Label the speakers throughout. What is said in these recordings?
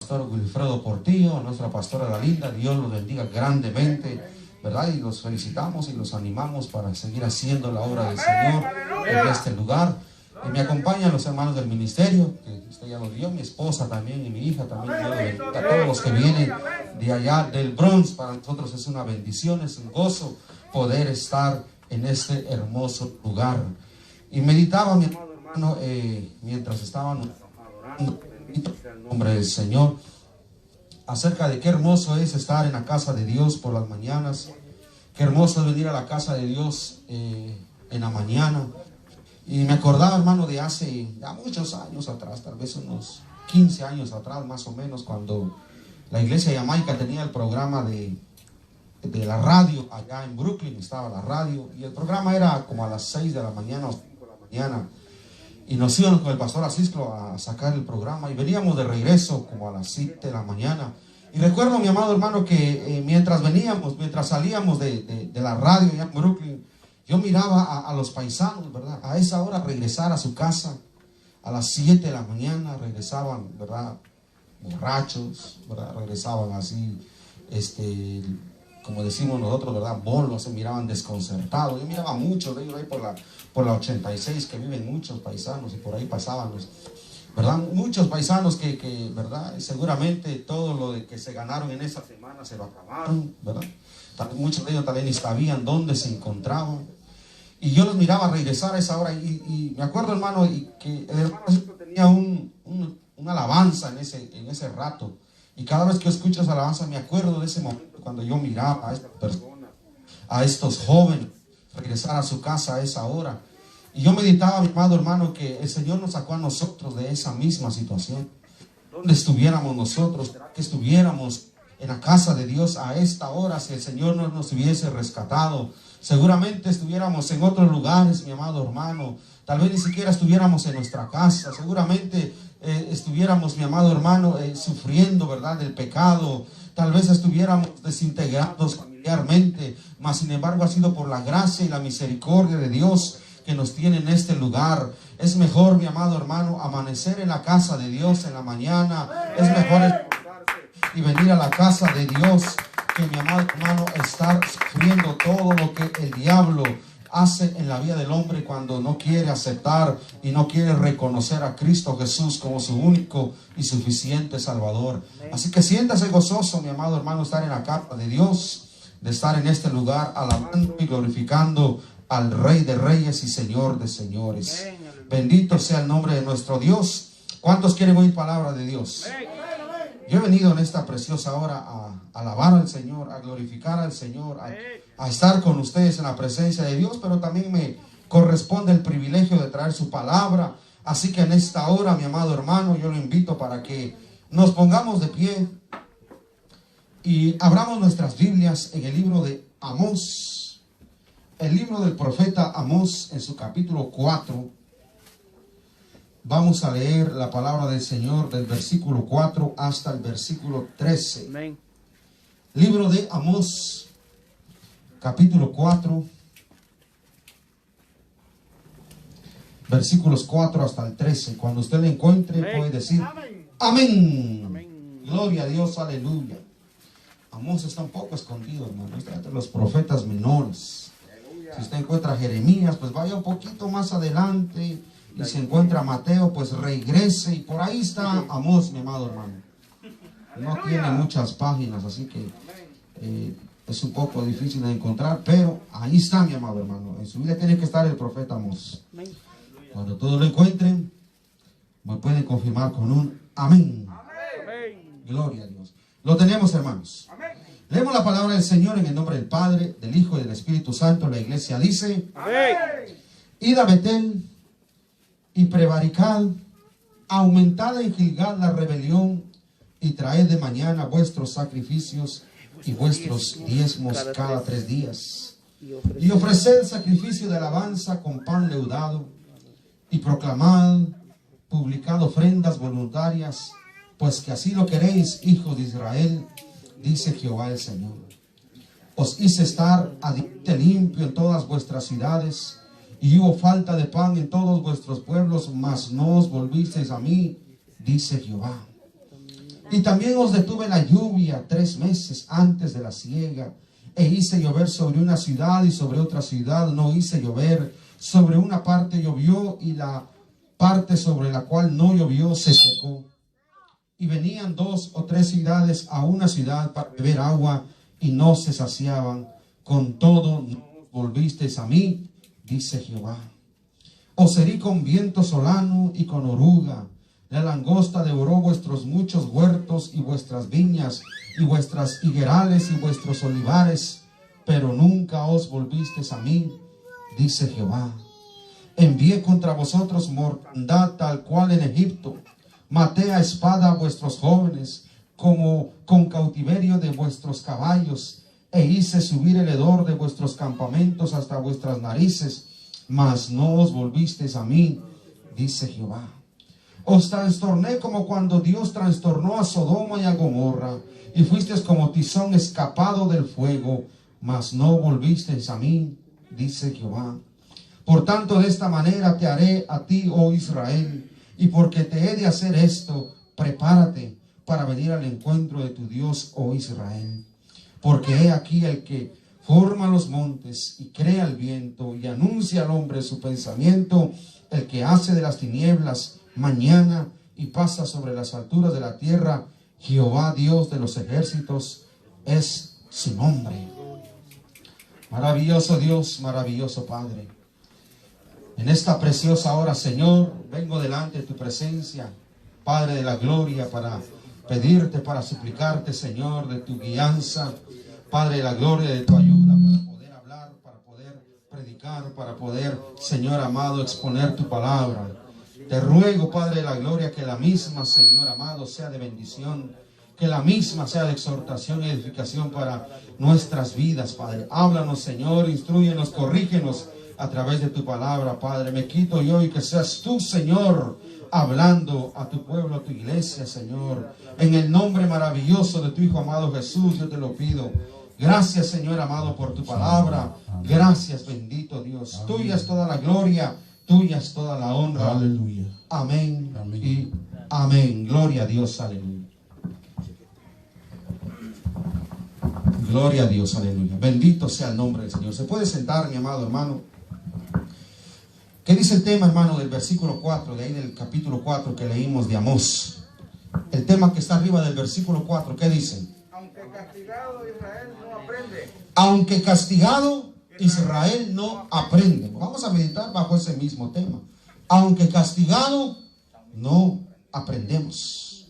Speaker 1: pastor Wilfredo Portillo, a nuestra pastora La Linda. Dios los bendiga grandemente, ¿verdad? Y los felicitamos y los animamos para seguir haciendo la obra del Señor en este lugar. Me acompañan los hermanos del ministerio, que usted ya lo vio, mi esposa también y mi hija también. Dios los bendiga a todos los que vienen de allá del Bronx. Para nosotros es una bendición, es un gozo poder estar en este hermoso lugar. Y meditaba, mi hermano, mientras estaban adorando, bendito sea el nombre del Señor, acerca de qué hermoso es estar en la casa de Dios por las mañanas, qué hermoso es venir a la casa de Dios en la mañana. Y me acordaba, hermano, de hace ya muchos años atrás, tal vez unos 15 años atrás más o menos, cuando la iglesia de Jamaica tenía el programa de la radio allá en Brooklyn. Estaba la radio y el programa era como a las 6 de la mañana o 5 de la mañana, y nos íbamos con el pastor Asisclo a sacar el programa y veníamos de regreso como a las 7 de la mañana. Y recuerdo, mi amado hermano, que mientras salíamos de la radio allá en Brooklyn, yo miraba a los paisanos, ¿verdad? A esa hora regresar a su casa, a las 7 de la mañana regresaban, ¿verdad? Borrachos, ¿verdad? Regresaban así, como decimos nosotros, ¿verdad? Bolos, se miraban desconcertados. Yo miraba muchos de ellos ahí por la 86, que viven muchos paisanos, y por ahí pasaban ¿verdad? Muchos paisanos que ¿verdad? Seguramente todo lo de que se ganaron en esa semana se lo acabaron, ¿verdad? Muchos de ellos también ni sabían dónde se encontraban. Y yo los miraba regresar a esa hora, y me acuerdo, hermano, que el hermano tenía una alabanza en ese rato. Y cada vez que yo escucho esa alabanza me acuerdo de ese momento cuando yo miraba a estas personas, a estos jóvenes, regresar a su casa a esa hora. Y yo meditaba, mi amado hermano, que el Señor nos sacó a nosotros de esa misma situación. ¿Dónde estuviéramos nosotros? ¿Será que estuviéramos en la casa de Dios a esta hora si el Señor no nos hubiese rescatado? Seguramente estuviéramos en otros lugares, mi amado hermano. Tal vez ni siquiera estuviéramos en nuestra casa. Seguramente estuviéramos, mi amado hermano, sufriendo, ¿verdad?, del pecado. Tal vez estuviéramos desintegrados familiarmente. Mas sin embargo ha sido por la gracia y la misericordia de Dios que nos tiene en este lugar. Es mejor, mi amado hermano, amanecer en la casa de Dios en la mañana. Es mejor esforzarse y venir a la casa de Dios que, mi amado hermano, estar sufriendo todo lo que el diablo hace en la vida del hombre cuando no quiere aceptar y no quiere reconocer a Cristo Jesús como su único y suficiente Salvador. Así que siéntase gozoso, mi amado hermano, estar en la casa de Dios, de estar en este lugar alabando y glorificando al Rey de Reyes y Señor de Señores. Bendito sea el nombre de nuestro Dios. ¿Cuántos quieren oír palabra de Dios? Yo he venido en esta preciosa hora a alabar al Señor, a glorificar al Señor, a estar con ustedes en la presencia de Dios, pero también me corresponde el privilegio de traer su palabra. Así que en esta hora, mi amado hermano, yo lo invito para que nos pongamos de pie y abramos nuestras Biblias en el libro de Amós, el libro del profeta Amós, en su capítulo 4. Vamos a leer la palabra del Señor del versículo 4 hasta el versículo 13. Amén. Libro de Amós, capítulo 4, versículos 4 hasta el 13. Cuando usted lo encuentre, amén, puede decir amén. Amén. Amén. Gloria a Dios, aleluya. Amós está un poco escondido, hermano. Está entre los profetas menores. Aleluya. Si usted encuentra a Jeremías, pues vaya un poquito más adelante. Y si encuentra a Mateo, pues regrese. Y por ahí está Amós, mi amado hermano. No tiene muchas páginas, así que es un poco difícil de encontrar. Pero ahí está, mi amado hermano. En su vida tiene que estar el profeta Amós. Cuando todos lo encuentren, me pueden confirmar con un amén. Amén. Gloria a Dios. Lo tenemos, hermanos. Amén. Leemos la palabra del Señor en el nombre del Padre, del Hijo y del Espíritu Santo. La iglesia dice: amén. Id a Betel y prevaricad, aumentad en Gilgal la rebelión, y traed de mañana vuestros sacrificios y vuestros diezmos cada 3 días. Y ofreced sacrificio de alabanza con pan leudado, y proclamad, publicad ofrendas voluntarias, pues que así lo queréis, hijos de Israel, dice Jehová el Señor. Os hice estar a diente limpio en todas vuestras ciudades, y hubo falta de pan en todos vuestros pueblos, mas no os volvisteis a mí, dice Jehová. Y también os detuve la lluvia 3 meses antes de la siega, e hice llover sobre una ciudad y sobre otra ciudad no hice llover. Sobre una parte llovió y la parte sobre la cual no llovió se secó. Y venían 2 o 3 ciudades a una ciudad para beber agua y no se saciaban. Con todo no volvisteis a mí, dice Jehová. Os herí con viento solano y con oruga. La langosta devoró vuestros muchos huertos y vuestras viñas y vuestras higuerales y vuestros olivares, pero nunca os volvisteis a mí, dice Jehová. Envié contra vosotros mortandad tal cual en Egipto. Maté a espada a vuestros jóvenes, como con cautiverio de vuestros caballos, e hice subir el hedor de vuestros campamentos hasta vuestras narices, mas no os volvisteis a mí, dice Jehová. Os trastorné como cuando Dios trastornó a Sodoma y a Gomorra, y fuisteis como tizón escapado del fuego, mas no volvisteis a mí, dice Jehová. Por tanto, de esta manera te haré a ti, oh Israel, y porque te he de hacer esto, prepárate para venir al encuentro de tu Dios, oh Israel. Porque he aquí el que forma los montes y crea el viento y anuncia al hombre su pensamiento, el que hace de las tinieblas mañana y pasa sobre las alturas de la tierra, Jehová Dios de los ejércitos es su nombre. Maravilloso Dios, maravilloso Padre. En esta preciosa hora, Señor, vengo delante de tu presencia, Padre de la gloria, para pedirte, para suplicarte, Señor, de tu guianza, Padre de la gloria, de tu ayuda, para poder hablar, para poder predicar, para poder, Señor amado, exponer tu palabra. Te ruego, Padre de la gloria, que la misma, Señor amado, sea de bendición, que la misma sea de exhortación y edificación para nuestras vidas, Padre. Háblanos, Señor, instrúyenos, corrígenos a través de tu palabra, Padre. Me quito yo y que seas tú, Señor, hablando a tu pueblo, a tu iglesia, Señor. En el nombre maravilloso de tu Hijo amado Jesús, yo te lo pido. Gracias, Señor amado, por tu palabra. Gracias, bendito Dios. Tuya es toda la gloria, tuya es toda la honra.
Speaker 2: Aleluya.
Speaker 1: Amén,
Speaker 2: Amén.
Speaker 1: y amén. Gloria a Dios, aleluya. Gloria a Dios, aleluya. Bendito sea el nombre del Señor. ¿Se puede sentar, mi amado hermano? ¿Qué dice el tema, hermano, del versículo 4, de ahí del capítulo 4 que leímos de Amós? El tema que está arriba del versículo 4, ¿qué dice?
Speaker 3: Aunque castigado Israel no aprende.
Speaker 1: Aunque castigado Israel no aprende. Vamos a meditar bajo ese mismo tema. Aunque castigado no aprendemos.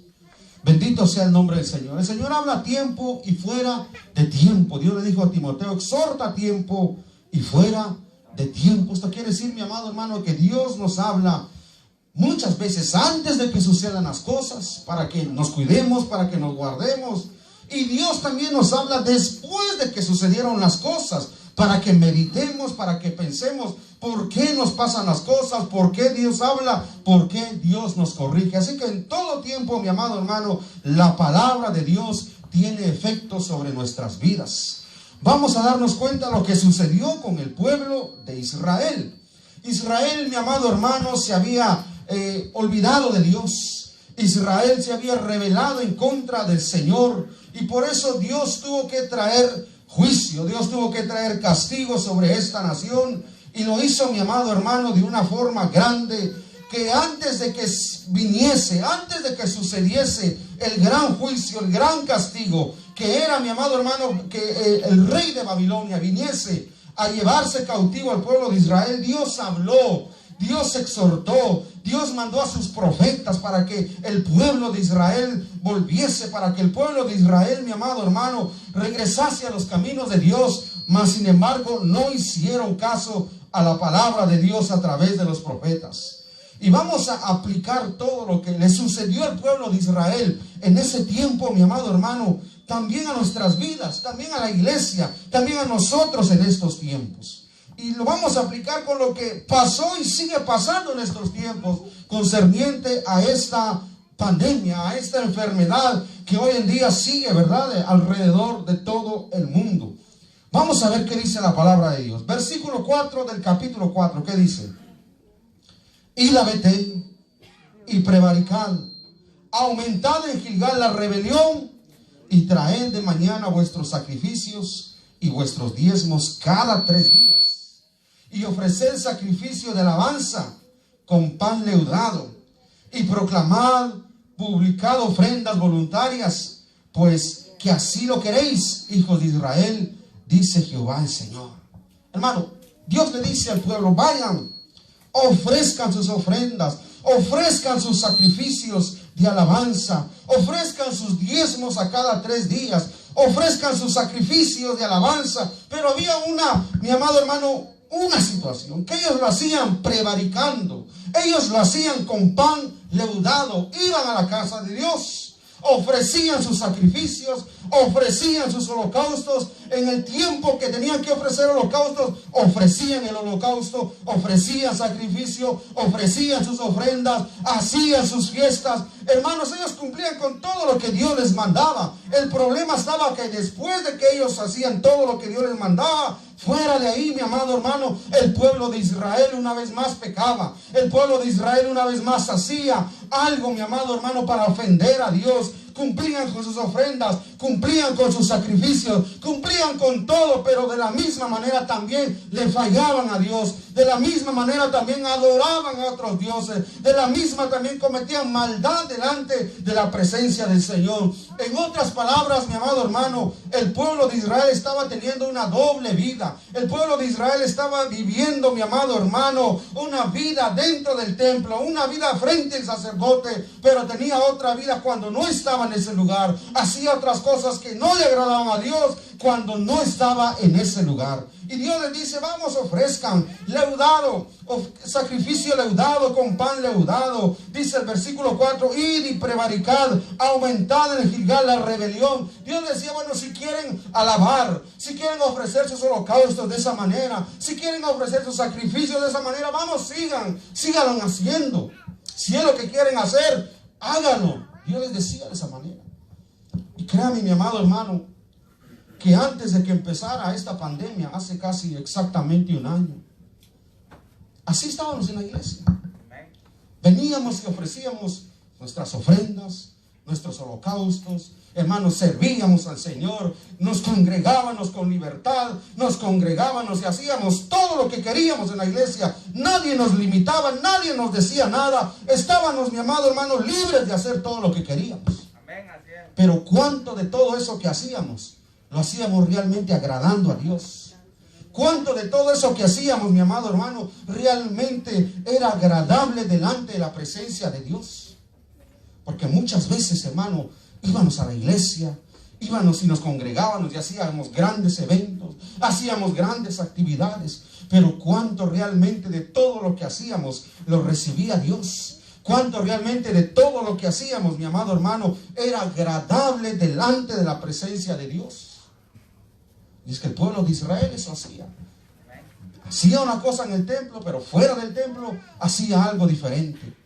Speaker 1: Bendito sea el nombre del Señor. El Señor habla a tiempo y fuera de tiempo. Dios le dijo a Timoteo, exhorta a tiempo y fuera de tiempo. Esto quiere decir, mi amado hermano, que Dios nos habla muchas veces antes de que sucedan las cosas, para que nos cuidemos, para que nos guardemos. Y Dios también nos habla después de que sucedieron las cosas, para que meditemos, para que pensemos por qué nos pasan las cosas, por qué Dios habla, por qué Dios nos corrige. Así que en todo tiempo, mi amado hermano, la palabra de Dios tiene efecto sobre nuestras vidas. Vamos a darnos cuenta de lo que sucedió con el pueblo de Israel. Israel, mi amado hermano, se había olvidado de Dios. Israel se había rebelado en contra del Señor, y por eso Dios tuvo que traer juicio, Dios tuvo que traer castigo sobre esta nación, y lo hizo, mi amado hermano, de una forma grande, que antes de que viniese, antes de que sucediese el gran juicio, el gran castigo, que era, mi amado hermano, que el rey de Babilonia viniese a llevarse cautivo al pueblo de Israel, Dios habló, Dios exhortó, Dios mandó a sus profetas para que el pueblo de Israel volviese, para que el pueblo de Israel, mi amado hermano, regresase a los caminos de Dios. Mas sin embargo no hicieron caso a la palabra de Dios a través de los profetas. Y vamos a aplicar todo lo que le sucedió al pueblo de Israel en ese tiempo, mi amado hermano, también a nuestras vidas, también a la iglesia, también a nosotros en estos tiempos. Y lo vamos a aplicar con lo que pasó y sigue pasando en estos tiempos, concerniente a esta pandemia, a esta enfermedad que hoy en día sigue, ¿verdad?, alrededor de todo el mundo. Vamos a ver qué dice la palabra de Dios. Versículo 4 del capítulo 4, ¿qué dice? Id a Betel y prevaricad, aumentad en Gilgal la rebelión y traed de mañana vuestros sacrificios y vuestros diezmos cada 3 días. Y ofreced sacrificio de alabanza con pan leudado. Y proclamad, publicad ofrendas voluntarias, pues que así lo queréis, hijos de Israel, dice Jehová el Señor. Hermano, Dios le dice al pueblo, vayan, ofrezcan sus ofrendas, ofrezcan sus sacrificios de alabanza, ofrezcan sus diezmos a cada 3 días, ofrezcan sus sacrificios de alabanza. Pero había mi amado hermano, una situación, que ellos lo hacían prevaricando, ellos lo hacían con pan leudado. Iban a la casa de Dios, ofrecían sus sacrificios, ofrecían sus holocaustos. En el tiempo que tenían que ofrecer holocaustos, ofrecían el holocausto, ofrecían sacrificio, ofrecían sus ofrendas, hacían sus fiestas. Hermanos, ellos cumplían con todo lo que Dios les mandaba. El problema estaba que después de que ellos hacían todo lo que Dios les mandaba, fuera de ahí, mi amado hermano, el pueblo de Israel una vez más pecaba. El pueblo de Israel una vez más hacía algo, mi amado hermano, para ofender a Dios. Cumplían con sus ofrendas, cumplían con sus sacrificios, cumplían con todo, pero de la misma manera también le fallaban a Dios. De la misma manera también adoraban a otros dioses. De la misma también cometían maldad delante de la presencia del Señor. En otras palabras, mi amado hermano, el pueblo de Israel estaba teniendo una doble vida. El pueblo de Israel estaba viviendo, mi amado hermano, una vida dentro del templo, una vida frente al sacerdote, pero tenía otra vida cuando no estaba en ese lugar. Hacía otras cosas que no le agradaban a Dios cuando no estaba en ese lugar. Y Dios les dice, vamos, ofrezcan leudado, sacrificio leudado con pan leudado. Dice el versículo 4, id y prevaricad, aumentad en Gilgal la rebelión. Dios decía, bueno, si quieren alabar, si quieren ofrecer sus holocaustos de esa manera, si quieren ofrecer sus sacrificios de esa manera, vamos, síganlo haciendo. Si es lo que quieren hacer, háganlo. Dios les decía de esa manera. Y créame, mi amado hermano, que antes de que empezara esta pandemia, hace casi exactamente 1 año, así estábamos en la iglesia. Veníamos y ofrecíamos nuestras ofrendas, nuestros holocaustos. Hermanos, servíamos al Señor, nos congregábamos con libertad, nos congregábamos y hacíamos todo lo que queríamos en la iglesia. Nadie nos limitaba, nadie nos decía nada. Estábamos, mi amado hermano, libres de hacer todo lo que queríamos. Pero ¿cuánto de todo eso que hacíamos lo hacíamos realmente agradando a Dios? ¿Cuánto de todo eso que hacíamos, mi amado hermano, realmente era agradable delante de la presencia de Dios? Porque muchas veces, hermano, íbamos a la iglesia, íbamos y nos congregábamos y hacíamos grandes eventos, hacíamos grandes actividades, pero cuánto realmente de todo lo que hacíamos lo recibía Dios. Cuánto realmente de todo lo que hacíamos, mi amado hermano, era agradable delante de la presencia de Dios. Y es que el pueblo de Israel eso hacía. Hacía una cosa en el templo, pero fuera del templo hacía algo diferente.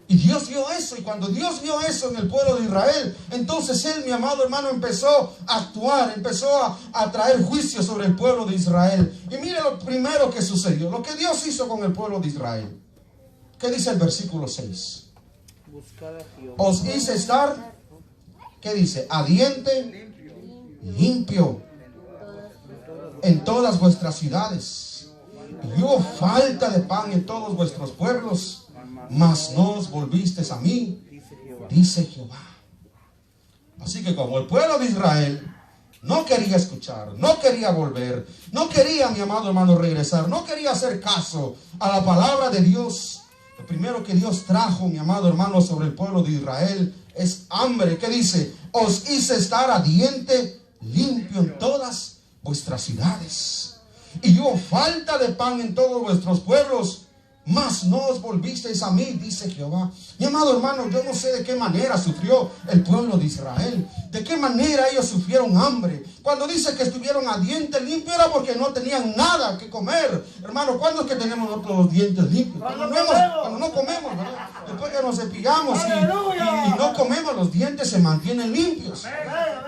Speaker 1: Y Dios vio eso, y cuando Dios vio eso en el pueblo de Israel, entonces Él, mi amado hermano, empezó a actuar, empezó a traer juicio sobre el pueblo de Israel. Y mire lo primero que sucedió, lo que Dios hizo con el pueblo de Israel. ¿Qué dice el versículo 6? Os hice estar, ¿qué dice? Ardiente, limpio en todas vuestras ciudades. Y hubo falta de pan en todos vuestros pueblos, mas no os volvisteis a mí, dice Jehová. Así que como el pueblo de Israel no quería escuchar, no quería volver, no quería, mi amado hermano, regresar, no quería hacer caso a la palabra de Dios, lo primero que Dios trajo, mi amado hermano, sobre el pueblo de Israel es hambre. ¿Qué dice? Os hice estar ardiente, limpio en todas vuestras ciudades. Y hubo falta de pan en todos vuestros pueblos, mas no os volvisteis a mí, dice Jehová. Mi amado hermano, yo no sé de qué manera sufrió el pueblo de Israel, de de qué manera ellos sufrieron hambre. Cuando dice que estuvieron a diente limpio era porque no tenían nada que comer. Hermano, ¿cuándo es que tenemos nosotros los dientes limpios? Cuando no comemos, ¿verdad? Después que nos cepillamos y no comemos, los dientes se mantienen limpios.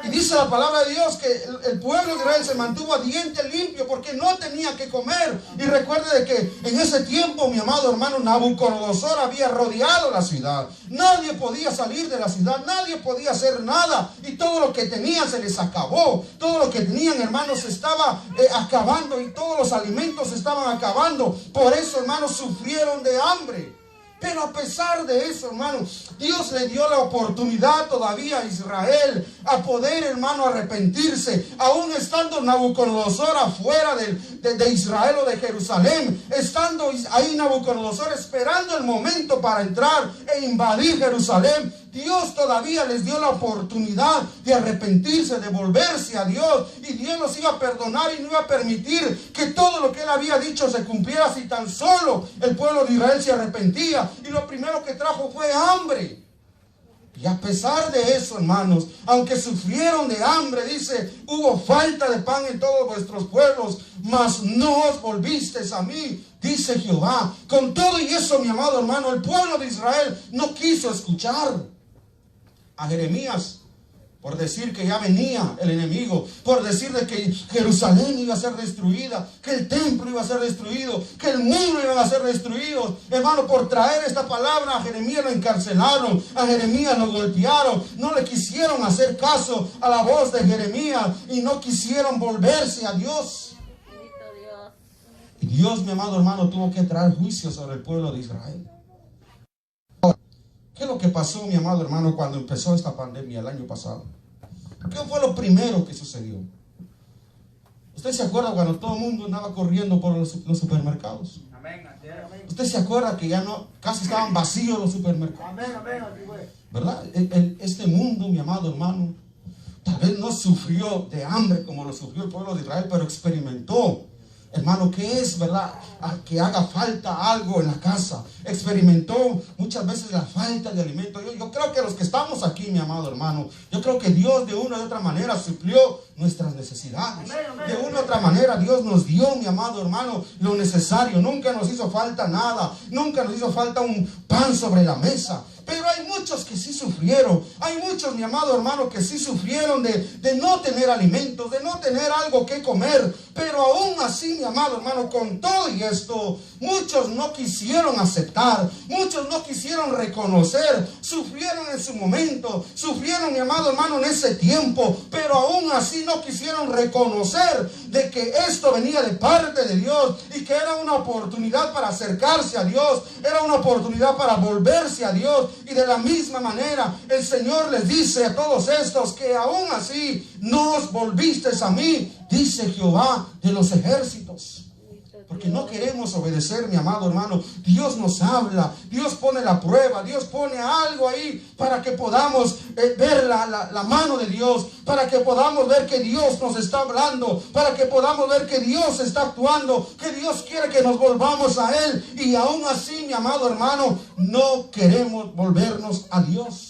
Speaker 1: Y dice la palabra de Dios que el pueblo de Israel se mantuvo a diente limpio porque no tenía que comer. Y recuerde de que en ese tiempo, mi amado hermano, Nabucodonosor había rodeado la ciudad. Nadie podía salir de la ciudad, nadie podía hacer nada. Y todo lo que tenían se les acabó. Todo lo que tenían, hermanos, se estaba acabando. Y todos los alimentos se estaban acabando. Por eso, hermanos, sufrieron de hambre. Pero a pesar de eso, hermano, Dios le dio la oportunidad todavía a Israel a poder, hermano, arrepentirse. Aún estando Nabucodonosor afuera de Israel o de Jerusalén, estando ahí Nabucodonosor esperando el momento para entrar e invadir Jerusalén, Dios todavía les dio la oportunidad de arrepentirse, de volverse a Dios. Y Dios los iba a perdonar y no iba a permitir que todo lo que Él había dicho se cumpliera si tan solo el pueblo de Israel se arrepentía. Y lo primero que trajo fue hambre. Y a pesar de eso, hermanos, aunque sufrieron de hambre, dice, hubo falta de pan en todos vuestros pueblos, mas no os volvisteis a mí, dice Jehová. Con todo y eso, mi amado hermano, el pueblo de Israel no quiso escuchar a Jeremías por decir que ya venía el enemigo, por decir de que Jerusalén iba a ser destruida, que el templo iba a ser destruido, que el muro iba a ser destruido. Hermano, por traer esta palabra a Jeremías lo encarcelaron, a Jeremías lo golpearon, no le quisieron hacer caso a la voz de Jeremías y no quisieron volverse a Dios. Y Dios, mi amado hermano, tuvo que traer juicio sobre el pueblo de Israel. ¿Qué es lo que pasó, mi amado hermano, cuando empezó esta pandemia el año pasado? ¿Qué fue lo primero que sucedió? ¿Usted se acuerda cuando todo el mundo andaba corriendo por los supermercados? ¿Usted se acuerda que ya no, casi estaban vacíos los supermercados? ¿Verdad? Este mundo, mi amado hermano, tal vez no sufrió de hambre como lo sufrió el pueblo de Israel, pero experimentó, hermano, ¿qué es, verdad? Que haga falta algo en la casa. Experimentó muchas veces la falta de alimento. Yo creo que los que estamos aquí, mi amado hermano, yo creo que Dios de una u otra manera suplió nuestras necesidades. De una u otra manera Dios nos dio, mi amado hermano, lo necesario. Nunca nos hizo falta nada. Nunca nos hizo falta un pan sobre la mesa. Pero hay muchos que sí sufrieron. Hay muchos, mi amado hermano, que sí sufrieron de no tener alimentos, de no tener algo que comer. Pero aún así, mi amado hermano, con todo y esto, muchos no quisieron aceptar. Muchos no quisieron reconocer. Sufrieron en su momento. Sufrieron, mi amado hermano, en ese tiempo. Pero aún así no quisieron reconocer de que esto venía de parte de Dios. Y que era una oportunidad para acercarse a Dios. Era una oportunidad para volverse a Dios. Y de la misma manera el Señor les dice a todos estos que aún así no os volvisteis a mí, dice Jehová de los ejércitos. Porque no queremos obedecer, mi amado hermano. Dios nos habla, Dios pone la prueba, Dios pone algo ahí para que podamos ver la mano de Dios, para que podamos ver que Dios nos está hablando, para que podamos ver que Dios está actuando, que Dios quiere que nos volvamos a Él. Y aún así, mi amado hermano, no queremos volvernos a Dios.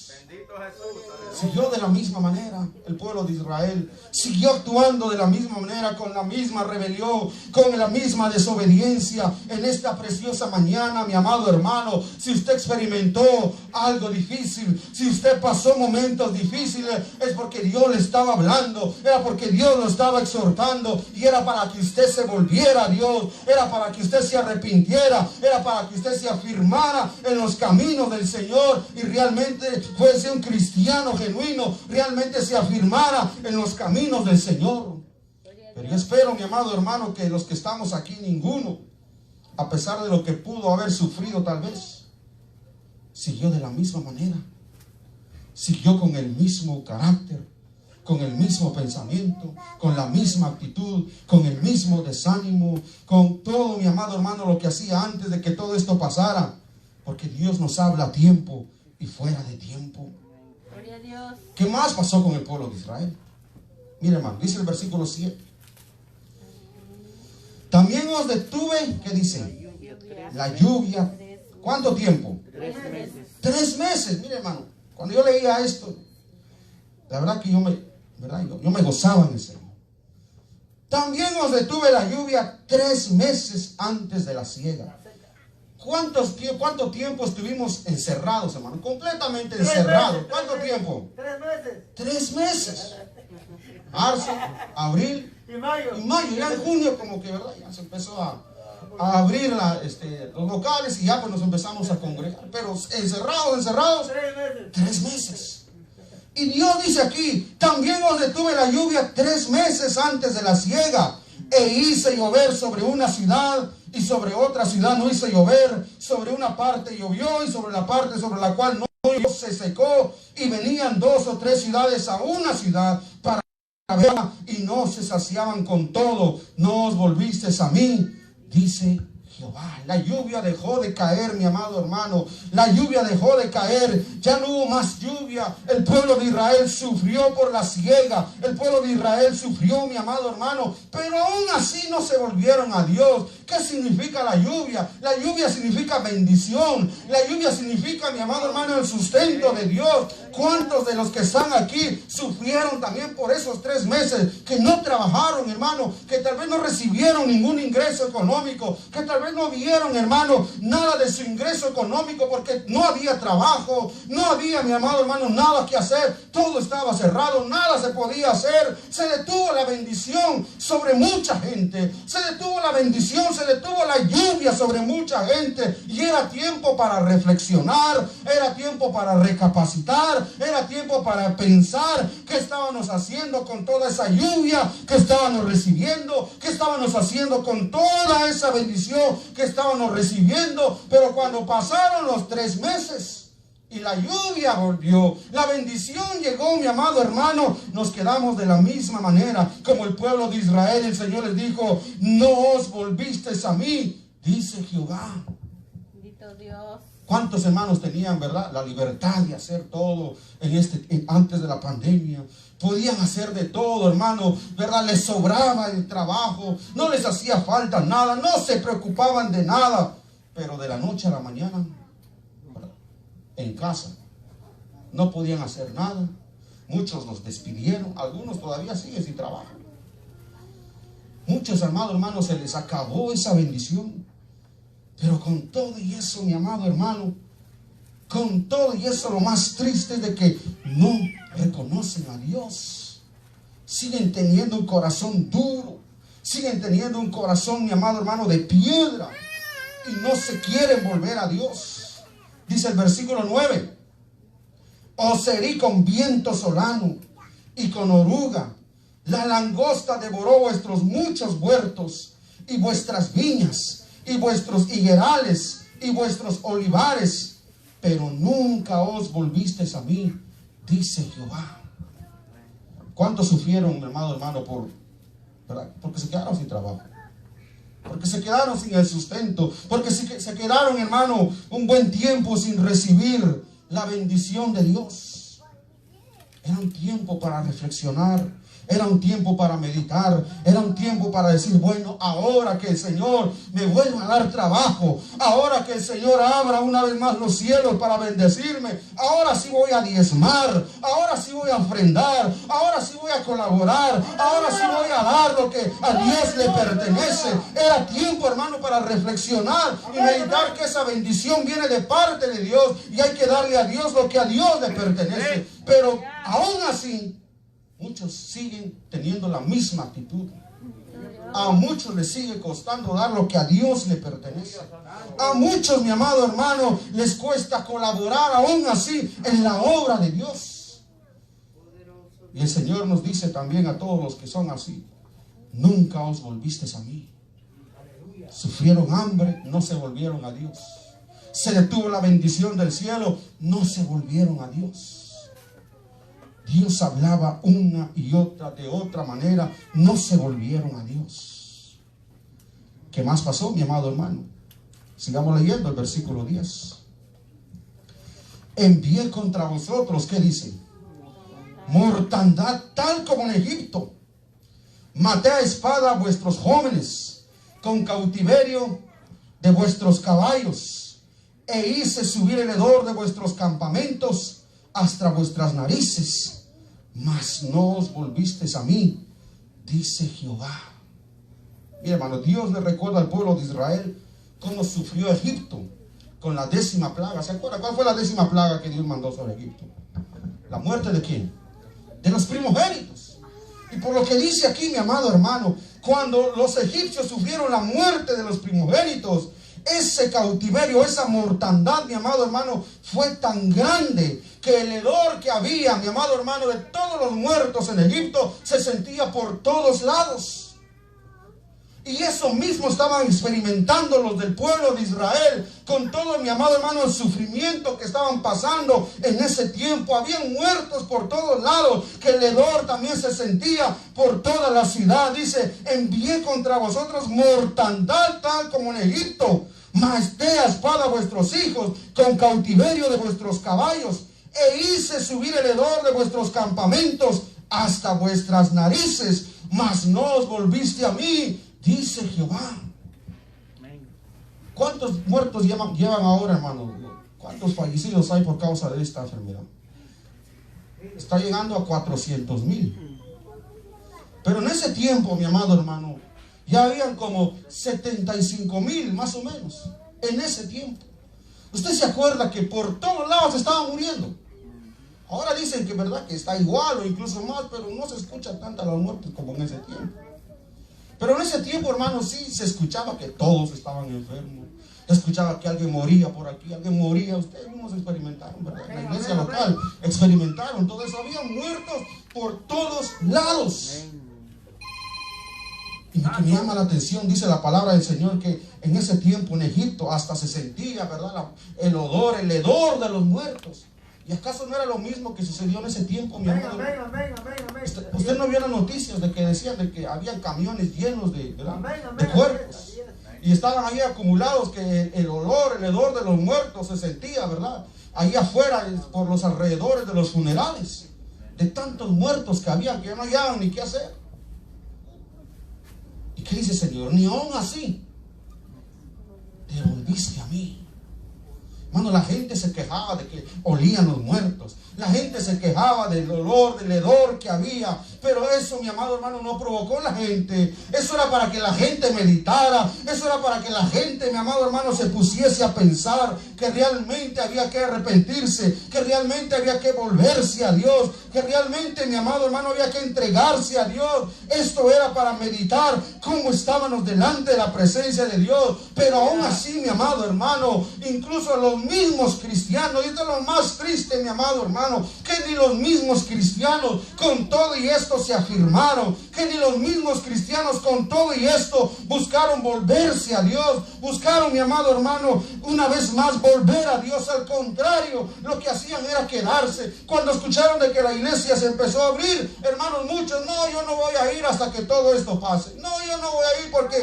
Speaker 1: Siguió de la misma manera el pueblo de Israel. Siguió actuando de la misma manera, con la misma rebelión, con la misma desobediencia. En esta preciosa mañana, mi amado hermano, si usted experimentó algo difícil, si usted pasó momentos difíciles, es porque Dios le estaba hablando, era porque Dios lo estaba exhortando, y era para que usted se volviera a Dios, era para que usted se arrepintiera, era para que usted se afirmara en los caminos del Señor y realmente fuese un cristiano genuino, realmente se afirmara en los caminos del Señor. Pero yo espero, mi amado hermano, que los que estamos aquí, ninguno, a pesar de lo que pudo haber sufrido tal vez, siguió de la misma manera, siguió con el mismo carácter, con el mismo pensamiento, con la misma actitud, con el mismo desánimo, con todo, mi amado hermano, lo que hacía antes de que todo esto pasara. Porque Dios nos habla a tiempo y fuera de tiempo.
Speaker 2: Gloria a Dios.
Speaker 1: ¿Qué más pasó con el pueblo de Israel? Mire, hermano, dice el versículo 7. También os detuve, ¿qué dice? La lluvia. ¿Cuánto tiempo?
Speaker 2: 3 meses.
Speaker 1: 3 meses. Mire, hermano, cuando yo leía esto, la verdad que yo me gozaba en el Señor. También os detuve la lluvia 3 meses antes de la siega. ¿Cuánto tiempo estuvimos encerrados, hermano? Completamente encerrados. ¿Cuánto tiempo?
Speaker 3: 3 meses.
Speaker 1: 3 meses. Marzo, abril
Speaker 3: Y mayo.
Speaker 1: y mayo. Ya en junio como que, ¿verdad? Ya se empezó a abrir los locales y ya pues nos empezamos a congregar. Pero encerrados
Speaker 3: 3 meses.
Speaker 1: 3 meses. Y Dios dice aquí, también os detuve la lluvia 3 meses antes de la siega, e hice llover sobre una ciudad y sobre otra ciudad no hice llover, sobre una parte llovió y sobre la parte sobre la cual no se secó, y venían 2 o 3 ciudades a una ciudad para verla y no se saciaban con todo. No os volvisteis a mí, dice Jehová. La lluvia dejó de caer, mi amado hermano. La lluvia dejó de caer. Ya no hubo más lluvia. El pueblo de Israel sufrió por la siega. El pueblo de Israel sufrió, mi amado hermano. Pero aún así no se volvieron a Dios. ¿Qué significa la lluvia? La lluvia significa bendición. La lluvia significa, mi amado hermano, el sustento de Dios. ¿Cuántos de los que están aquí sufrieron también por esos 3 meses que no trabajaron, hermano? Que tal vez no recibieron ningún ingreso económico, que tal vez no vieron, hermano, nada de su ingreso económico porque no había trabajo, no había, mi amado hermano, nada que hacer. Todo estaba cerrado, nada se podía hacer. Se detuvo la bendición sobre mucha gente. Se detuvo la bendición, se detuvo la lluvia sobre mucha gente. Y era tiempo para reflexionar, era tiempo para recapacitar, era tiempo para pensar qué estábamos haciendo con toda esa lluvia que estábamos recibiendo, qué estábamos haciendo con toda esa bendición que estábamos recibiendo. Pero cuando pasaron los 3 meses y la lluvia volvió, la bendición llegó, mi amado hermano, nos quedamos de la misma manera como el pueblo de Israel. El Señor les dijo, no os volvisteis a mí, dice Jehová.
Speaker 2: Bendito Dios.
Speaker 1: ¿Cuántos hermanos tenían, verdad, la libertad de hacer todo antes de la pandemia? Podían hacer de todo, hermano, verdad, les sobraba el trabajo, no les hacía falta nada, no se preocupaban de nada. Pero de la noche a la mañana, ¿verdad?, en casa, no podían hacer nada. Muchos los despidieron, algunos todavía siguen sin trabajo. Muchos, hermanos, se les acabó esa bendición. Pero con todo y eso, mi amado hermano, con todo y eso, lo más triste es de que no reconocen a Dios. Siguen teniendo un corazón duro, siguen teniendo un corazón, mi amado hermano, de piedra, y no se quieren volver a Dios. Dice el versículo 9: os herí con viento solano y con oruga. La langosta devoró vuestros muchos huertos y vuestras viñas y vuestros higuerales y vuestros olivares, pero nunca os volvisteis a mí, dice Jehová. ¿Cuántos sufrieron, mi amado hermano, porque se quedaron sin trabajo? Porque se quedaron sin el sustento, porque se quedaron, hermano, un buen tiempo sin recibir la bendición de Dios. Era un tiempo para reflexionar. Era un tiempo para meditar, era un tiempo para decir, bueno, ahora que el Señor me vuelva a dar trabajo, ahora que el Señor abra una vez más los cielos para bendecirme, ahora sí voy a diezmar, ahora sí voy a ofrendar, ahora sí voy a colaborar, ahora sí voy a dar lo que a Dios le pertenece. Era tiempo, hermano, para reflexionar y meditar que esa bendición viene de parte de Dios y hay que darle a Dios lo que a Dios le pertenece. Pero aún así, muchos siguen teniendo la misma actitud. A muchos les sigue costando dar lo que a Dios le pertenece. A muchos, mi amado hermano, les cuesta colaborar aún así en la obra de Dios. Y el Señor nos dice también a todos los que son así: nunca os volvisteis a mí. Sufrieron hambre, no se volvieron a Dios. Se detuvo la bendición del cielo, no se volvieron a Dios. Dios hablaba una y otra de otra manera, no se volvieron a Dios. ¿Qué más pasó, mi amado hermano? Sigamos leyendo el versículo 10. Envié contra vosotros, ¿qué dice? Mortandad tal como en Egipto. Maté a espada a vuestros jóvenes, con cautiverio de vuestros caballos, e hice subir el hedor de vuestros campamentos hasta vuestras narices. mas no os volvisteis a mí, dice Jehová. Mira, hermano, Dios le recuerda al pueblo de Israel cómo sufrió Egipto con la 10ª plaga. ¿Se acuerda cuál fue la 10ª plaga que Dios mandó sobre Egipto? ¿La muerte de quién? De los primogénitos. Y por lo que dice aquí, mi amado hermano, cuando los egipcios sufrieron la muerte de los primogénitos, ese cautiverio, esa mortandad, mi amado hermano, fue tan grande que el hedor que había, mi amado hermano, de todos los muertos en Egipto se sentía por todos lados. Y eso mismo estaban experimentando los del pueblo de Israel, con todo, mi amado hermano, el sufrimiento que estaban pasando en ese tiempo. Habían muertos por todos lados, que el hedor también se sentía por toda la ciudad. Dice: envié contra vosotros mortandad tal como en Egipto, maesté a espada a vuestros hijos, con cautiverio de vuestros caballos, e hice subir el hedor de vuestros campamentos hasta vuestras narices, mas no os volviste a mí, dice Jehová. ¿Cuántos muertos llevan ahora, hermano? ¿Cuántos fallecidos hay por causa de esta enfermedad? Está llegando a 400,000. Pero en ese tiempo, mi amado hermano, ya habían como 75,000 más o menos. En ese tiempo. Usted se acuerda que por todos lados estaban muriendo. Ahora dicen que verdad que está igual o incluso más, pero no se escucha tanta las muertes como en ese tiempo. Pero en ese tiempo, hermano, sí se escuchaba que todos estaban enfermos. Escuchaba que alguien moría por aquí, alguien moría. Ustedes mismos experimentaron, ¿verdad? En la iglesia local experimentaron todo eso. Habían muertos por todos lados. Y lo que me llama la atención, dice la palabra del Señor, que en ese tiempo en Egipto hasta se sentía, ¿verdad? El hedor de los muertos. ¿Y acaso no era lo mismo que sucedió en ese tiempo, mi amado? Usted no vio las noticias de que decían de que había camiones llenos de cuerpos y estaban ahí acumulados, que el hedor de los muertos se sentía, ¿verdad? Ahí afuera, por los alrededores de los funerales, de tantos muertos que había, que ya no hallaban ni qué hacer. ¿Y qué dice el Señor? Ni aún así te volviste a mí. Hermano, la gente se quejaba de que olían los muertos. La gente se quejaba del olor, del hedor que había. Pero eso, mi amado hermano, no provocó la gente. Eso era para que la gente meditara. Eso era para que la gente, mi amado hermano, se pusiese a pensar que realmente había que arrepentirse, que realmente había que volverse a Dios, que realmente, mi amado hermano, había que entregarse a Dios. Esto era para meditar cómo estábamos delante de la presencia de Dios. Pero aún así, mi amado hermano, incluso los mismos cristianos, y esto es lo más triste, mi amado hermano, que ni los mismos cristianos con todo y esto se afirmaron, que ni los mismos cristianos con todo y esto buscaron volverse a Dios, buscaron, mi amado hermano, una vez más volver a Dios. Al contrario, lo que hacían era quedarse. Cuando escucharon de que la iglesia se empezó a abrir, hermanos, muchos: no, yo no voy a ir hasta que todo esto pase. No, yo no voy a ir porque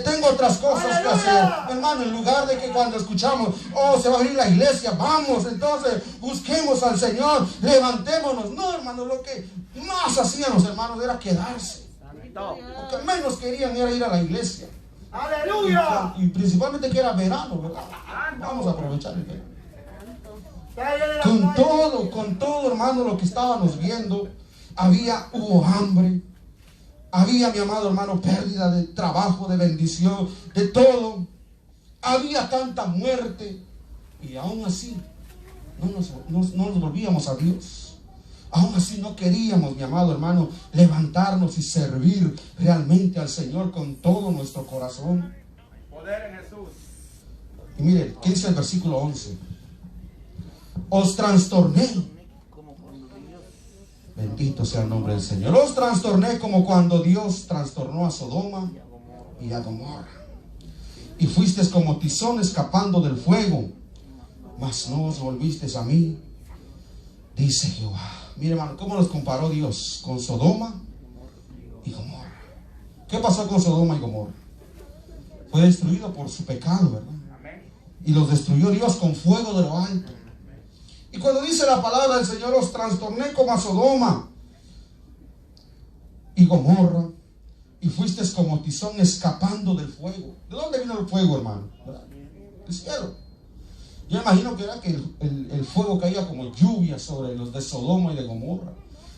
Speaker 1: tengo otras cosas que hacer. Hermano, en lugar de que cuando escuchamos: oh, se va a abrir la iglesia, vamos, entonces busquemos al Señor, levantémonos. No, hermano, lo que más hacían los hermanos era quedarse. Lo que menos querían era ir a la iglesia. ¡Aleluya! Y principalmente que era verano, ¿verdad? Vamos a aprovechar el verano. Con todo, hermano, lo que estábamos viendo, hubo hambre, había, mi amado hermano, pérdida de trabajo, de bendición, de todo. Había tanta muerte. Y aún así no nos volvíamos a Dios. Aún así no queríamos, mi amado hermano, levantarnos y servir realmente al Señor con todo nuestro corazón.
Speaker 3: Poder en Jesús.
Speaker 1: Y mire, ¿qué dice el versículo 11? Os trastorné. Bendito sea el nombre del Señor. Os trastorné como cuando Dios trastornó a Sodoma y a Gomorra. Y fuisteis como tizón escapando del fuego, mas no os volvisteis a mí, dice Jehová. Mire, hermano, cómo los comparó Dios con Sodoma y Gomorra. ¿Qué pasó con Sodoma y Gomorra? Fue destruido por su pecado, ¿verdad? Y los destruyó Dios con fuego de lo alto. Y cuando dice la palabra del Señor: os trastorné como a Sodoma y Gomorra, y fuisteis como tizón escapando del fuego. ¿De dónde vino el fuego, hermano? Del cielo. Yo imagino que era que el fuego caía como lluvia sobre los de Sodoma y de Gomorra.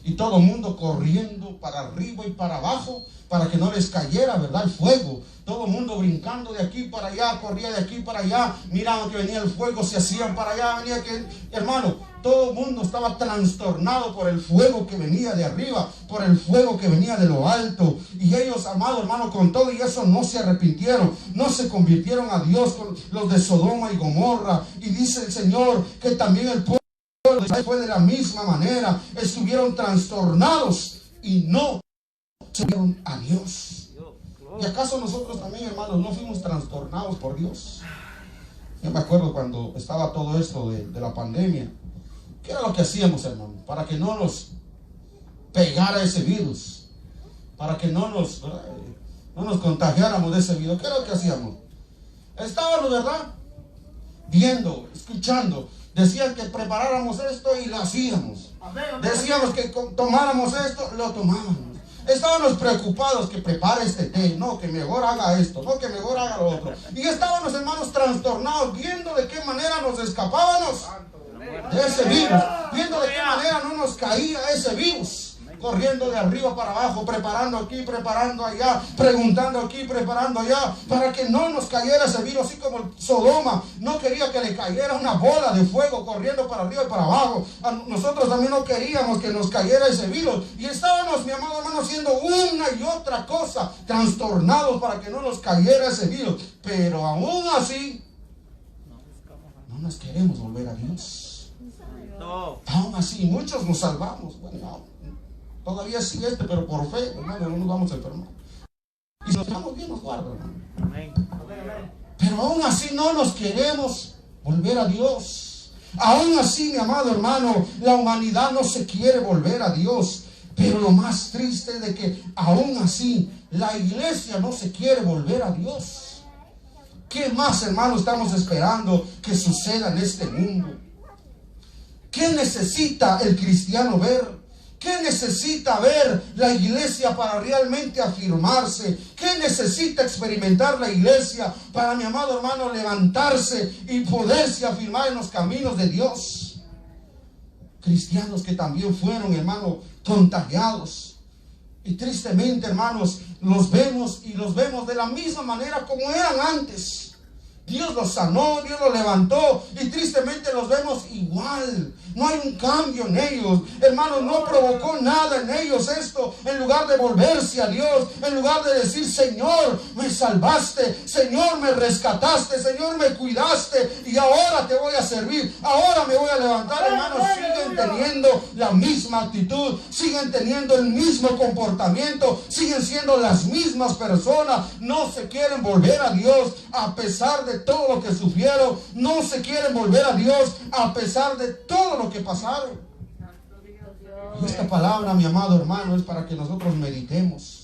Speaker 1: y todo el mundo corriendo para arriba y para abajo para que no les cayera, ¿verdad?, el fuego. Todo el mundo brincando de aquí para allá, corría de aquí para allá, miraban que venía el fuego, se hacían para allá, venía que, hermano, todo el mundo estaba trastornado por el fuego que venía de arriba, por el fuego que venía de lo alto. Y ellos, amado hermano, con todo y eso no se arrepintieron, no se convirtieron a Dios, con los de Sodoma y Gomorra. Y dice el Señor que también el pueblo de Israel fue de la misma manera, estuvieron trastornados y no se dieron a Dios. ¿Y acaso nosotros también, hermanos, no fuimos trastornados por Dios? Yo me acuerdo cuando estaba todo esto de la pandemia, ¿qué era lo que hacíamos, hermano? Para que no nos pegara ese virus, para que no nos contagiáramos de ese virus. ¿Qué era lo que hacíamos? Estábamos, ¿verdad?, viendo, escuchando. Decían que preparáramos esto y lo hacíamos. Decíamos que tomáramos esto, lo tomábamos. Estábamos preocupados que prepare este té, no, que mejor haga esto, no, que mejor haga lo otro. Y estábamos, hermanos, trastornados, viendo de qué manera nos escapábamos de ese virus, viendo de qué manera no nos caía ese virus. Corriendo de arriba para abajo, preparando aquí, preparando allá, preguntando aquí, preparando allá, para que no nos cayera ese virus, así como Sodoma no quería que le cayera una bola de fuego corriendo para arriba y para abajo. Nosotros también no queríamos que nos cayera ese virus, y estábamos, mi amado hermano, haciendo una y otra cosa, trastornados para que no nos cayera ese virus. Pero aún así, no nos queremos volver a Dios. Aún así, muchos nos salvamos. Bueno, todavía sí pero por fe, hermano, no nos vamos a enfermar. Y si nos estamos bien, nos guarda, hermano. Pero aún así no nos queremos volver a Dios. Aún así, mi amado hermano, la humanidad no se quiere volver a Dios. Pero lo más triste es de que aún así la iglesia no se quiere volver a Dios. ¿Qué más, hermano, estamos esperando que suceda en este mundo? ¿Qué necesita el cristiano ver? ¿Qué necesita ver la iglesia para realmente afirmarse? ¿Qué necesita experimentar la iglesia para, mi amado hermano, levantarse y poderse afirmar en los caminos de Dios? Cristianos que también fueron, hermano, contagiados. Y tristemente, hermanos, los vemos de la misma manera como eran antes. Dios los sanó, Dios los levantó, y tristemente los vemos igual. No hay un cambio en ellos, hermanos. No provocó nada en ellos esto. En lugar de volverse a Dios, en lugar de decir: Señor, me salvaste, Señor, me rescataste, Señor, me cuidaste, y ahora te voy a servir, ahora me voy a levantar, hermanos, siguen teniendo la misma actitud, siguen teniendo el mismo comportamiento, siguen siendo las mismas personas. No se quieren volver a Dios a pesar de todo lo que sufrieron. No se quieren volver a Dios a pesar de todo lo que pasaron. Y esta palabra, mi amado hermano, es para que nosotros meditemos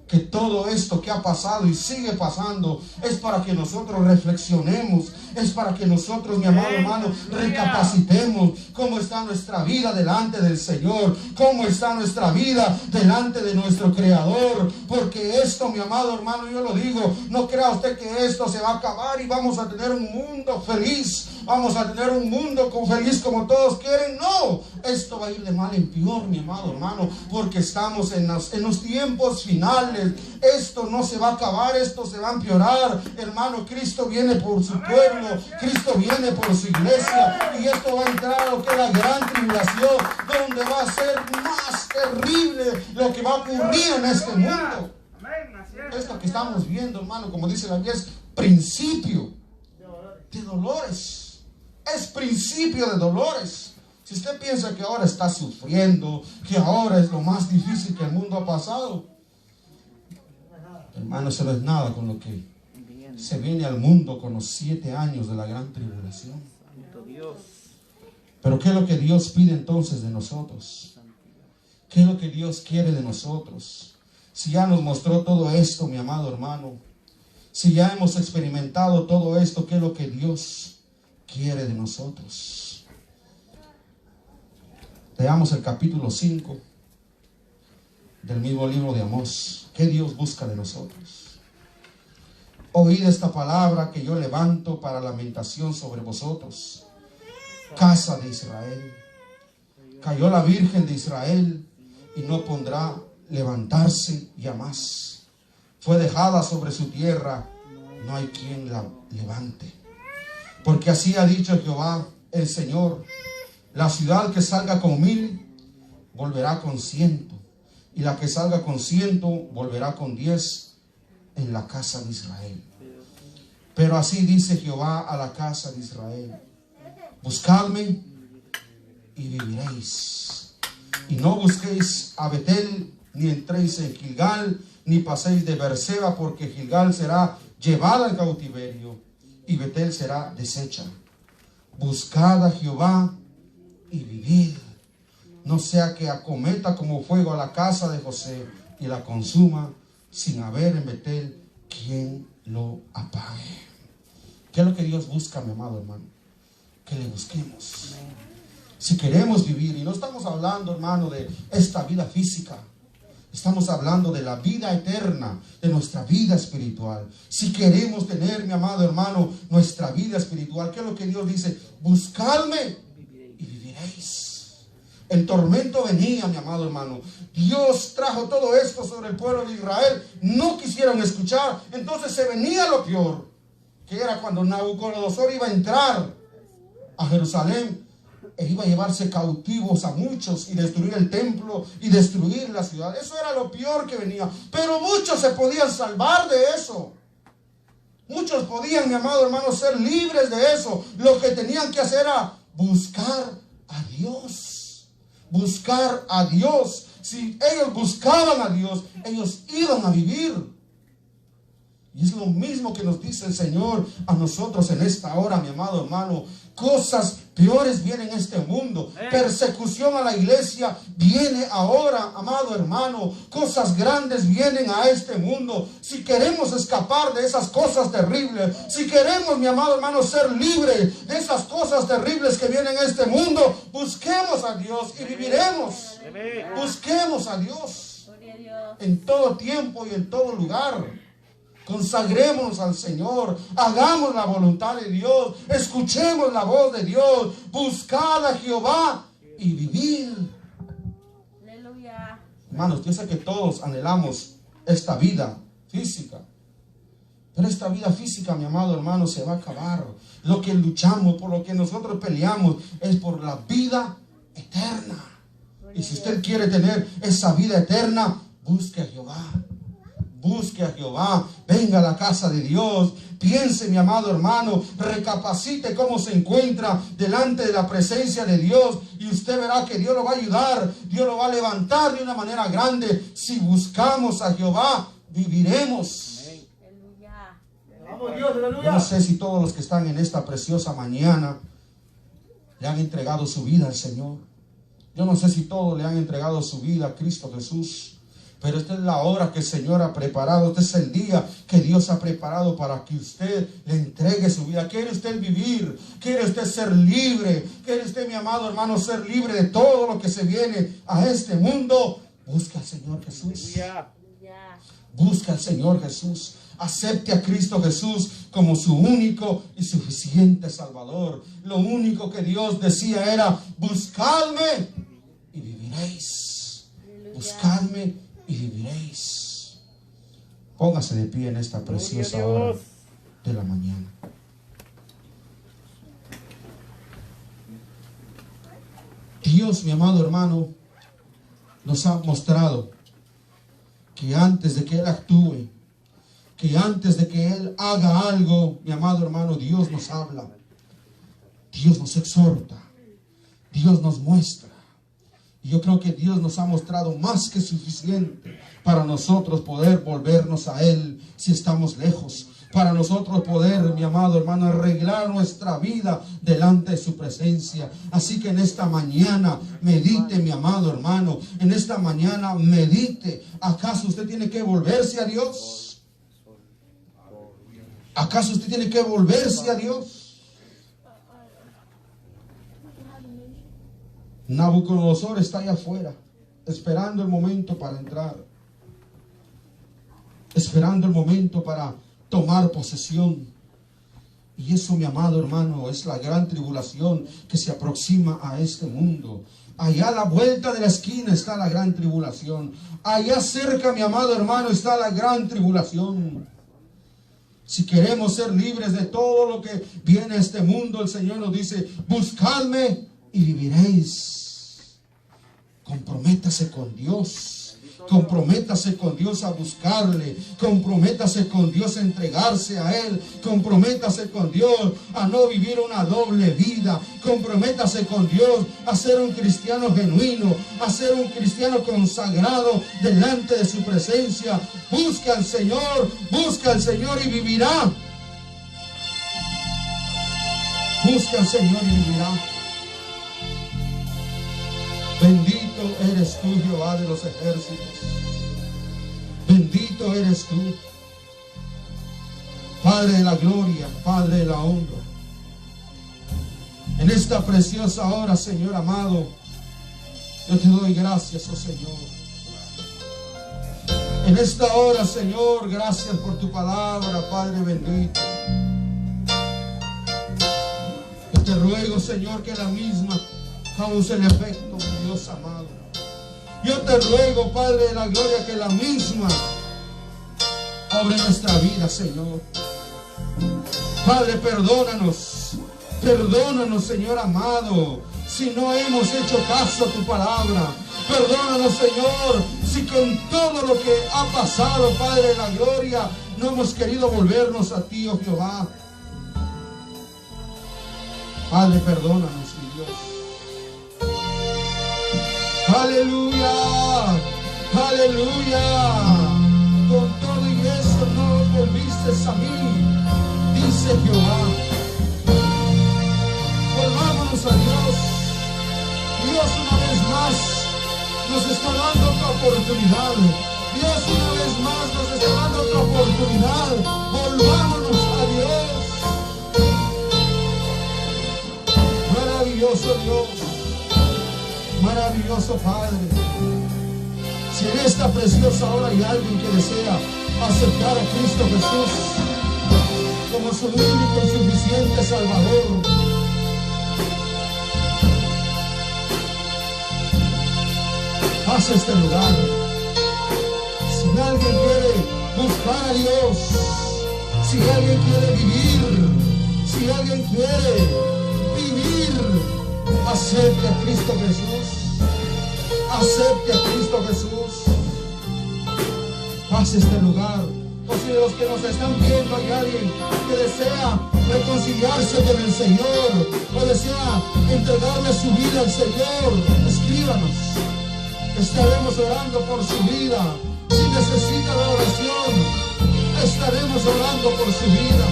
Speaker 1: que todo esto que ha pasado y sigue pasando es para que nosotros reflexionemos, es para que nosotros, mi amado hermano, recapacitemos cómo está nuestra vida delante del Señor, cómo está nuestra vida delante de nuestro Creador. Porque esto, mi amado hermano, yo lo digo, no crea usted que esto se va a acabar y vamos a tener un mundo feliz, vamos a tener un mundo feliz como todos quieren. No, esto va a ir de mal en peor, mi amado hermano, porque estamos en los tiempos finales. Esto no se va a acabar, esto se va a empeorar, hermano. Cristo viene por su pueblo, Cristo viene por su iglesia, y esto va a entrar a lo que es la gran tribulación, donde va a ser más terrible lo que va a ocurrir en este mundo. Esto que estamos viendo, hermano, como dice la Biblia, es principio de dolores. Es principio de dolores. Si usted piensa que ahora está sufriendo, que ahora es lo más difícil que el mundo ha pasado, hermano, eso no es nada con lo que se viene al mundo con los 7 años de la gran tribulación. Pero ¿qué es lo que Dios pide entonces de nosotros? ¿Qué es lo que Dios quiere de nosotros? Si ya nos mostró todo esto, mi amado hermano, si ya hemos experimentado todo esto, ¿qué es lo que Dios quiere de nosotros? Leamos el capítulo 5 del mismo libro de Amós. ¿Qué Dios busca de nosotros? Oíd esta palabra que yo levanto para lamentación sobre vosotros, casa de Israel. Cayó la Virgen de Israel y no podrá levantarse ya más. Fue dejada sobre su tierra, no hay quien la levante. Porque así ha dicho Jehová el Señor: la ciudad que salga con 1000 volverá con 100, y la que salga con 100 volverá con 10 en la casa de Israel. Pero así dice Jehová a la casa de Israel: buscadme y viviréis. Y no busquéis a Betel, ni entréis en Gilgal, ni paséis de Berseba, porque Gilgal será llevada al cautiverio y Betel será deshecha. Buscad a Jehová y vivid, no sea que acometa como fuego a la casa de José y la consuma, sin haber en Betel quien lo apague. ¿Qué es lo que Dios busca, mi amado hermano? Que le busquemos. Si queremos vivir, y no estamos hablando, hermano, de esta vida física, estamos hablando de la vida eterna, de nuestra vida espiritual. Si queremos tener, mi amado hermano, nuestra vida espiritual, ¿qué es lo que Dios dice? Buscadme y viviréis. El tormento venía, mi amado hermano. Dios trajo todo esto sobre el pueblo de Israel. No quisieron escuchar. Entonces se venía lo peor, que era cuando Nabucodonosor iba a entrar a Jerusalén e iba a llevarse cautivos a muchos y destruir el templo y destruir la ciudad. Eso era lo peor que venía. Pero muchos se podían salvar de eso. Muchos podían, mi amado hermano, ser libres de eso. Lo que tenían que hacer era buscar a Dios. Buscar a Dios. Si ellos buscaban a Dios, ellos iban a vivir. Y es lo mismo que nos dice el Señor a nosotros en esta hora, mi amado hermano. Cosas peores vienen en este mundo. Persecución a la iglesia viene ahora, amado hermano. Cosas grandes vienen a este mundo. Si queremos escapar de esas cosas terribles, si queremos, mi amado hermano, ser libres de esas cosas terribles que vienen a este mundo, busquemos a Dios y viviremos. Busquemos a Dios en todo tiempo y en todo lugar. Consagrémonos al Señor, hagamos la voluntad de Dios, escuchemos la voz de Dios, buscad a Jehová y vivid.
Speaker 2: Aleluya.
Speaker 1: Hermanos, yo sé que todos anhelamos esta vida física, pero esta vida física, mi amado hermano, se va a acabar. Lo que luchamos, por lo que nosotros peleamos, es por la vida eterna. Y si usted quiere tener esa vida eterna, busque a Jehová. Busque a Jehová, venga a la casa de Dios, piense, mi amado hermano, recapacite cómo se encuentra delante de la presencia de Dios y usted verá que Dios lo va a ayudar, Dios lo va a levantar de una manera grande. Si buscamos a Jehová, viviremos. Yo no sé si todos los que están en esta preciosa mañana le han entregado su vida al Señor. Yo no sé si todos le han entregado su vida a Cristo Jesús. Pero esta es la hora que el Señor ha preparado. Este es el día que Dios ha preparado para que usted le entregue su vida. ¿Quiere usted vivir? ¿Quiere usted ser libre? ¿Quiere usted, mi amado hermano, ser libre de todo lo que se viene a este mundo? Busca al Señor Jesús. Busca al Señor Jesús. Acepte a Cristo Jesús como su único y suficiente Salvador. Lo único que Dios decía era: buscadme y viviréis. Buscadme y viviréis. Póngase de pie en esta preciosa hora de la mañana. Dios, mi amado hermano, nos ha mostrado que antes de que Él actúe, que antes de que Él haga algo, mi amado hermano, Dios nos habla, Dios nos exhorta, Dios nos muestra. Y yo creo que Dios nos ha mostrado más que suficiente para nosotros poder volvernos a Él si estamos lejos. Para nosotros poder, mi amado hermano, arreglar nuestra vida delante de su presencia. Así que en esta mañana medite, mi amado hermano. En esta mañana medite. ¿Acaso usted tiene que volverse a Dios? ¿Acaso usted tiene que volverse a Dios? Nabucodonosor está allá afuera, esperando el momento para entrar, esperando el momento para tomar posesión. Y eso, mi amado hermano, es la gran tribulación que se aproxima a este mundo. Allá a la vuelta de la esquina está la gran tribulación. Allá cerca, mi amado hermano, está la gran tribulación. Si queremos ser libres de todo lo que viene a este mundo, el Señor nos dice, buscadme y viviréis. Comprométase con Dios. Comprométase con Dios a buscarle. Comprométase con Dios a entregarse a Él. Comprométase con Dios a no vivir una doble vida. Comprométase con Dios a ser un cristiano genuino, a ser un cristiano consagrado delante de su presencia. Busca al Señor y vivirá. Busca al Señor y vivirá. Bendito eres tú, Jehová de los ejércitos. Bendito eres tú, Padre de la gloria, Padre de la honra. En esta preciosa hora, Señor amado, yo te doy gracias, oh Señor. En esta hora, Señor, gracias por tu palabra, Padre bendito. Yo te ruego, Señor, que la misma cause el efecto, mi Dios amado. Yo te ruego, Padre de la gloria, que la misma obre nuestra vida, Señor. Padre, perdónanos, Señor amado, si no hemos hecho caso a tu palabra. Perdónanos, Señor, si con todo lo que ha pasado, Padre de la gloria, no hemos querido volvernos a ti, oh Jehová. Padre, perdónanos, mi Dios. Aleluya, aleluya. Con todo y eso no volviste a mí, dice Jehová. Volvámonos a Dios. Dios una vez más nos está dando otra oportunidad. Dios una vez más nos está dando otra oportunidad. Volvámonos a Dios. Maravilloso Dios. Maravilloso Padre. Si en esta preciosa hora hay alguien que desea aceptar a Cristo Jesús como su único y suficiente Salvador, pasa este lugar. Si alguien quiere buscar a Dios, si alguien quiere vivir, si alguien quiere vivir, acepte a Cristo Jesús. Acepte a Cristo Jesús. Pase este lugar. O si de los que nos están viendo hay alguien que desea reconciliarse con el Señor, o desea entregarle su vida al Señor, escríbanos. Estaremos orando por su vida. Si necesita la oración, estaremos orando por su vida.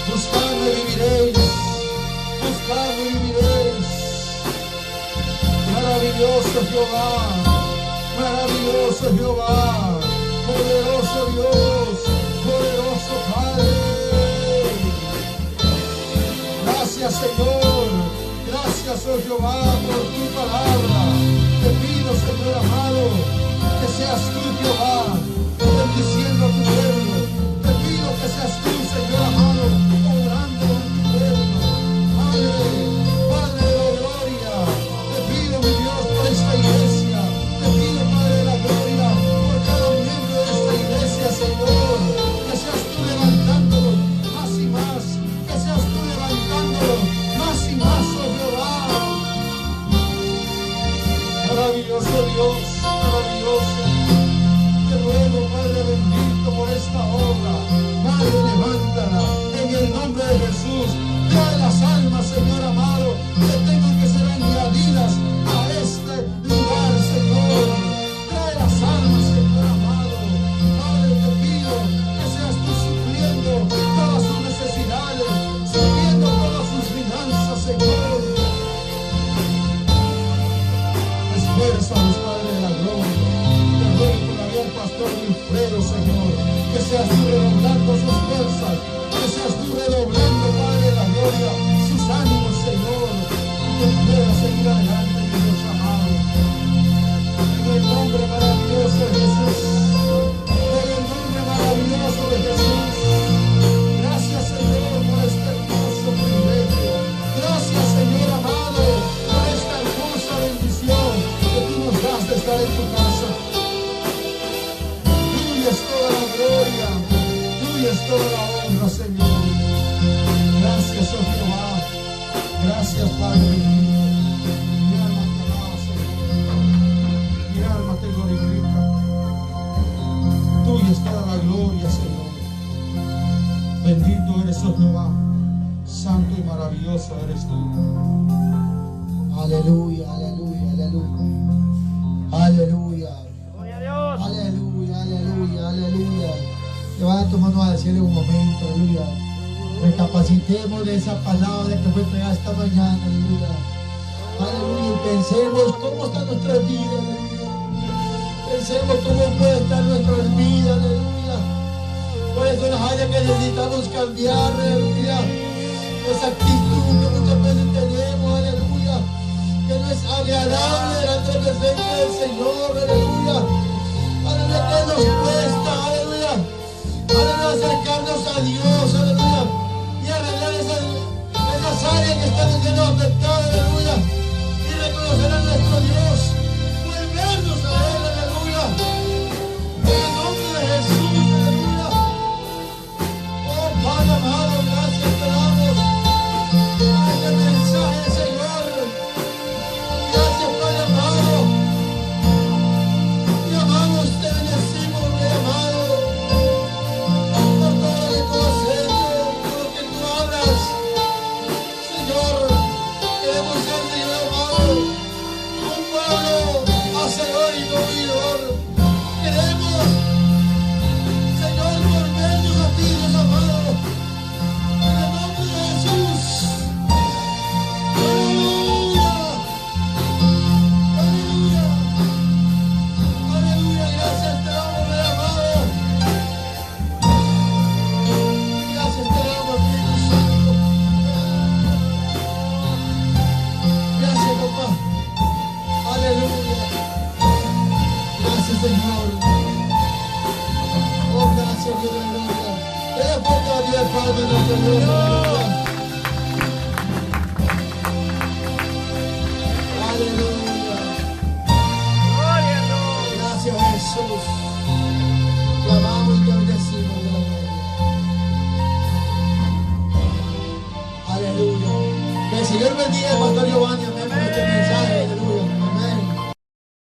Speaker 1: Buscadme y viviréis. Buscadme y viviréis. Maravilloso Jehová. Maravilloso Jehová. Poderoso Dios. Poderoso Padre. Gracias, Señor. Gracias, oh Jehová, por tu palabra. Te pido, Señor amado, que seas tú, Jehová, bendiciendo a tu pueblo. Te pido que seas tú, Señor amado, obrando en tu pueblo. Padre, Padre de la gloria, te pido, mi Dios, por esta iglesia. Te pido, Padre de la gloria, por cada miembro de esta iglesia, Señor, que seas tú levantándolo más y más, que seas tú levantándolo más y más, oh Jehová. Maravilloso Dios, maravilloso. Te ruego, Padre bendito, por esta obra. Padre, levántala en el nombre de Jesús. Trae las almas, Señor amado, que tengan que ser añadidas a este lugar, Señor. Trae las almas, Señor amado. Padre, te pido que seas tú supliendo todas sus necesidades, supliendo todas sus finanzas, Señor. Esfuérzalos, Padre de la gloria. Te ruego por la vida del pastor Wilfredo, Señor, que seas tú redoblando sus fuerzas, que seas tú redoblando, Padre de la gloria, sus ánimos, Señor, y que pueda seguir adelante, mi Dios amado. En el nombre maravilloso de Jesús, en el nombre maravilloso de Jesús. Gracias, Señor, por este hermoso privilegio. Gracias, Señor amado. poderoso Jehová, santo y maravilloso eres tú.
Speaker 4: Aleluya, aleluya, aleluya. Aleluya.
Speaker 3: Gloria a Dios.
Speaker 4: Aleluya, aleluya, aleluya. Levanta tu mano al cielo un momento, aleluya. Recapacitemos de esa palabra que fue traída esta mañana, aleluya. Aleluya, y pensemos cómo está nuestra vida, aleluya. Pensemos cómo puede estar nuestras vidas, aleluya. Cuáles son las áreas que necesitamos cambiar, aleluya. Esa actitud que muchas veces tenemos, aleluya, que no es agradable delante de la presencia del Señor, aleluya. Aleluya, que nos cuesta, aleluya. Aleluya, acercarnos a Dios, aleluya. Y arreglar esas áreas que están siendo afectadas, aleluya. Y reconocer a nuestro Dios. Volvernos a Él, aleluya. En el nombre de Jesús, aleluya. Oh, Padre amado, gracias te damos por este mensaje, Señor. Gracias, Padre amado. Te amamos, te bendecimos, Rey amado. Por todo lo que tú has hecho, por lo que tú hablas. Señor, queremos ser, Señor amado, un pueblo hacedor y no oidor. Queremos, Señor, volvernos a ti, Dios amado. En el nombre de Jesús. Aleluya. Aleluya. Aleluya. Gracias te damos, Rey amado. Gracias te damos, Espíritu Santo. Gracias, papá. Aleluya. Gracias, Señor. Oh, gracias, Dios de gloria. Dele fuerte a Dios, Padre, nuestro Dios. Aleluya. Aleluya.
Speaker 3: Gloria a Dios.
Speaker 4: Gracias, Jesús. Te amamos y te bendecimos, de la gloria. Aleluya. Que el Señor bendiga al pastor Giovanni.